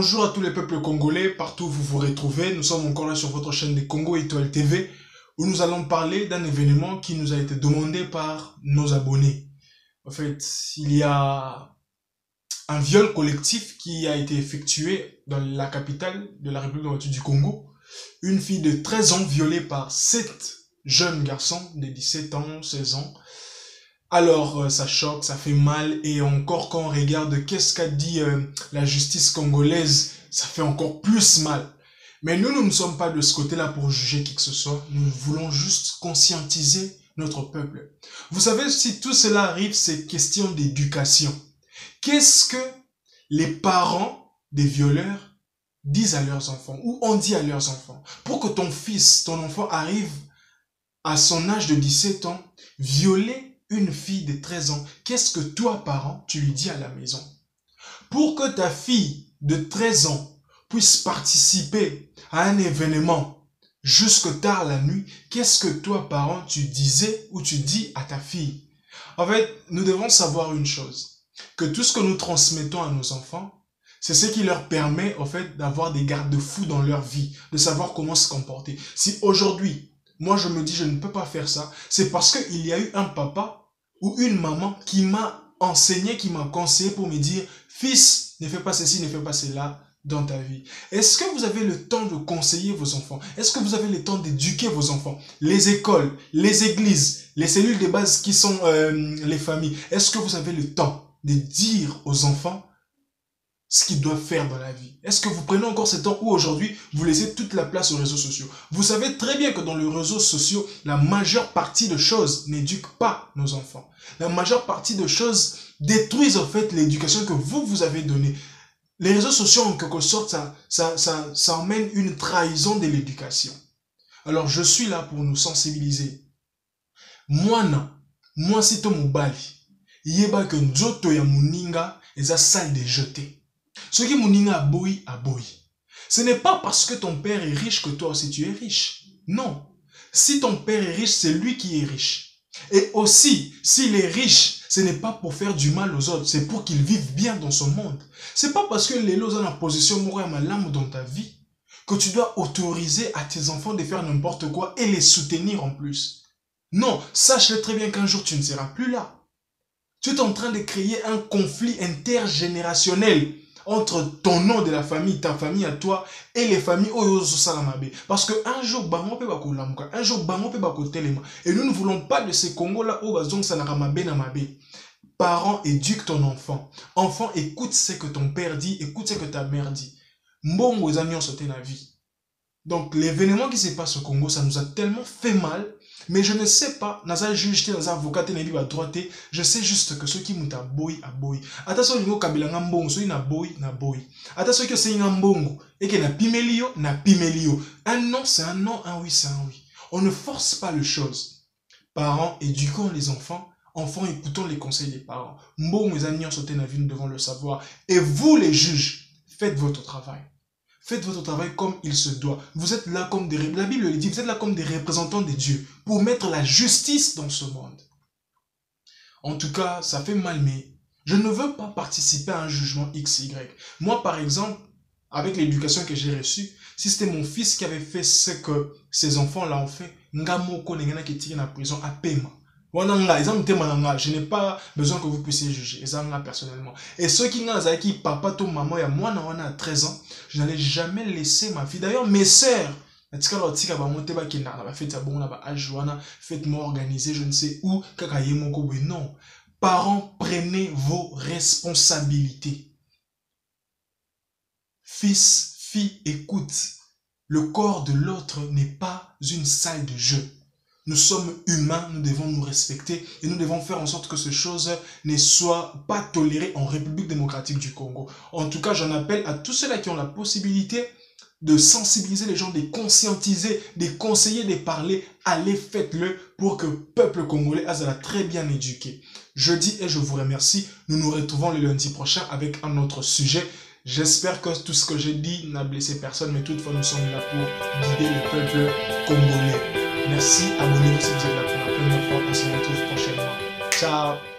Bonjour à tous les peuples congolais, partout où vous vous retrouvez. Nous sommes encore là sur votre chaîne des Congo Étoile TV, où nous allons parler d'un événement qui nous a été demandé par nos abonnés. En fait, il y a un viol collectif qui a été effectué dans la capitale de la République démocratique du Congo. Une fille de 13 ans violée par 7 jeunes garçons de 17 ans, 16 ans. Alors, ça choque, ça fait mal, et encore quand on regarde qu'est-ce qu'a dit la justice congolaise, ça fait encore plus mal. Mais nous ne sommes pas de ce côté-là pour juger qui que ce soit, nous voulons juste conscientiser notre peuple. Vous savez, si tout cela arrive, c'est question d'éducation. Qu'est-ce que les parents des violeurs disent à leurs enfants, ou on dit à leurs enfants, pour que ton fils, ton enfant arrive à son âge de 17 ans, violer une fille de 13 ans, qu'est-ce que toi, parent, tu lui dis à la maison? Pour que ta fille de 13 ans puisse participer à un événement jusque tard la nuit, qu'est-ce que toi, parent, tu disais ou tu dis à ta fille? En fait, nous devons savoir une chose, que tout ce que nous transmettons à nos enfants, c'est ce qui leur permet, en fait, d'avoir des garde-fous dans leur vie, de savoir comment se comporter. Si aujourd'hui, moi je me dis je ne peux pas faire ça, c'est parce qu'il y a eu un papa ou une maman qui m'a enseigné, qui m'a conseillé pour me dire « Fils, ne fais pas ceci, ne fais pas cela dans ta vie. » Est-ce que vous avez le temps de conseiller vos enfants? Est-ce que vous avez le temps d'éduquer vos enfants? Les écoles, les églises, les cellules de base qui sont les familles. Est-ce que vous avez le temps de dire aux enfants ce qu'ils doivent faire dans la vie? Est-ce que vous prenez encore ce temps où aujourd'hui, vous laissez toute la place aux réseaux sociaux? Vous savez très bien que dans les réseaux sociaux, la majeure partie de choses n'éduquent pas nos enfants. La majeure partie de choses détruisent en fait l'éducation que vous avez donnée. Les réseaux sociaux, en quelque sorte, ça emmène une trahison de l'éducation. Alors, je suis là pour nous sensibiliser. Moi si to mobali, yeba que nzoto ya muninga eza sale de jeter. Ce qui muninga aboyi. Ce n'est pas parce que ton père est riche que toi aussi tu es riche. Non. Si ton père est riche, c'est lui qui est riche. Et aussi, s'il est riche, ce n'est pas pour faire du mal aux autres, c'est pour qu'ils vivent bien dans ce monde. C'est pas parce que les lots ont la position morale malame dans ta vie que tu dois autoriser à tes enfants de faire n'importe quoi et les soutenir en plus. Non, sache-le très bien qu'un jour tu ne seras plus là. Tu es en train de créer un conflit intergénérationnel entre ton nom de la famille, ta famille à toi, et les familles Oyozo Salamabe. Parce que un jour, bango pe bako lamuka, un jour, bango pe bako telema. Et nous ne voulons pas de ces Congos-là où bazong sanaramabe namabe. Parents, éduque ton enfant. Enfant, écoute ce que ton père dit, écoute ce que ta mère dit. Mbongo ezanyon sauté la vie. Donc, l'événement qui se passe au Congo, ça nous a tellement fait mal. Mais je ne sais pas, naza juge, naza avocat, naza droite, je sais juste que ceux qui m'ont aboyi. Ata ceux qui ont kabila ngambongo, ceux qui na boy. Ata ceux qui ont ngambongo, et qui na pimelio. Un non, c'est un non, un oui, c'est un oui. On ne force pas les choses. Parents, éduquons les enfants. Enfants, écoutons les conseils des parents. Mbongo, mes amis, sauté na vie, nous devons le savoir. Et vous, les juges, faites votre travail. Faites votre travail comme il se doit. Vous êtes là comme la Bible le dit, vous êtes là comme des représentants de Dieu pour mettre la justice dans ce monde. En tout cas, ça fait mal, mais je ne veux pas participer à un jugement XY. Moi, par exemple, avec l'éducation que j'ai reçue, si c'était mon fils qui avait fait ce que ces enfants-là ont fait, Ngamoko Nengana qui est tiré dans la prison à Pema. Je n'ai pas besoin que vous puissiez juger. Personnellement. Et ceux qui n'ont pas dit papa ou maman, moi, à 13 ans, je n'allais jamais laisser ma fille. D'ailleurs, mes sœurs, faites-moi organiser, je ne sais où, non. Parents, prenez vos responsabilités. Fils, fille, écoute. Le corps de l'autre n'est pas une salle de jeu. Nous sommes humains, nous devons nous respecter et nous devons faire en sorte que ces choses ne soient pas tolérées en République démocratique du Congo. En tout cas, j'en appelle à tous ceux-là qui ont la possibilité de sensibiliser les gens, de conscientiser, de conseiller, de parler. Allez, faites-le pour que le peuple congolais soit très bien éduqué. Je dis et je vous remercie. Nous nous retrouvons le lundi prochain avec un autre sujet. J'espère que tout ce que j'ai dit n'a blessé personne, mais toutefois nous sommes là pour guider le peuple congolais. Merci, abonnez-vous si vous êtes là pour la première fois. On se retrouve prochainement. Ciao!